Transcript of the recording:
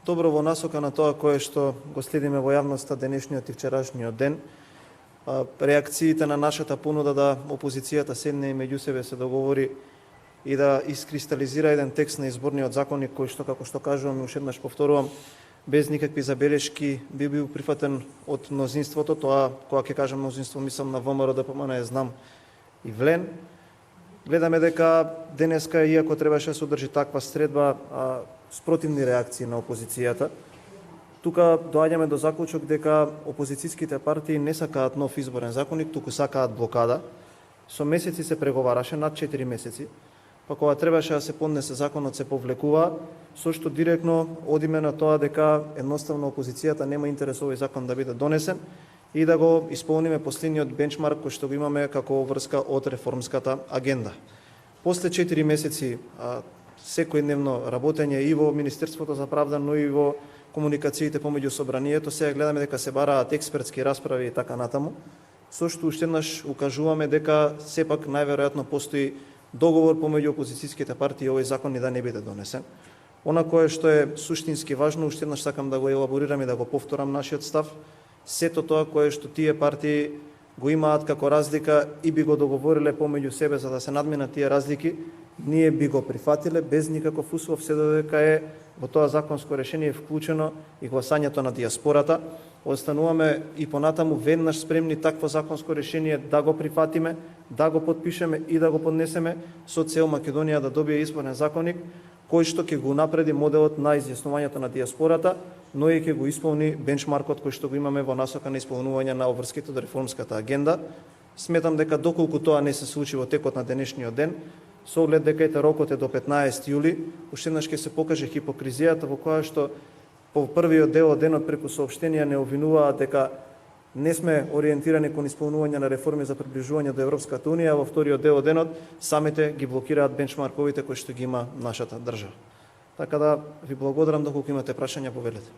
добро во насока на тоа кое што го следиме во јавноста денешниот и вчерашниот ден. Реакциите на нашата понуда да опозицијата седне и меѓу себе се договори и да искристализира еден текст на изборниот законник кој што, како што кажувам, уште еднаш повторувам, без никакви забелешки би бил прифатен од мнозинството. Тоа, кога ќе кажам мнозинство, мислам на ВМРО, ДПМН, знам и ВЛЕН. Гледаме дека денеска, иако требаше да се одржи таква средба, спротивни реакции на опозицијата, тука доаѓаме до заклучок дека опозицијските партии не сакаат нов изборен законник, туку сакаат блокада. Со месеци се преговараше, над 4 месеци, па кога требаше да се поднесе законот се повлекува, со што директно одиме на тоа дека едноставно опозицијата нема интерес овој закон да биде донесен и да го исполниме последниот бенчмарк кој што го имаме како врска од реформската агенда. После 4 месеци секојдневно работење и во Министерството за правда, но и во комуникациите помеѓу собранието, сега гледаме дека се бараат експертски расправи и така натаму, со што уште еднаш укажуваме дека сепак најверојатно постои договор помеѓу опозицијските партии овој закон и да не биде донесен. Она кое што е суштински важно, уште еднаш сакам да го елаборирам и да го повторам нашиот став, сето тоа кое што тие партии го имаат како разлика и би го договориле помеѓу себе за да се надминат тие разлики, ние би го прифатиле без никаков услов, се додека е во тоа законско решение вклучено и гласањето на диаспората. Остануваме и понатаму веднаш спремни такво законско решение да го прифатиме, да го подпишеме и да го поднесеме со цел Македонија да добие изборен законник кој што ќе го напреди моделот на изјаснувањето на диаспората, но и ќе го исполни бенчмаркот кој што го имаме во насока на исполнување на обврските до реформската агенда. Сметам дека доколку тоа не се случи во текот на денешниот ден, со оглед дека рокот е до 15 јули, уште еднаш ќе се покаже хипокризијата во која што по првиот дел од денот преку соопштенија не обвинуваат дека не сме ориентирани кон исполнување на реформи за приближување до Европската Унија, во вториот дел од денот самите ги блокираат бенчмарковите кои што ги има нашата држава. Така да ви благодарам, доколку имате прашања, повелете.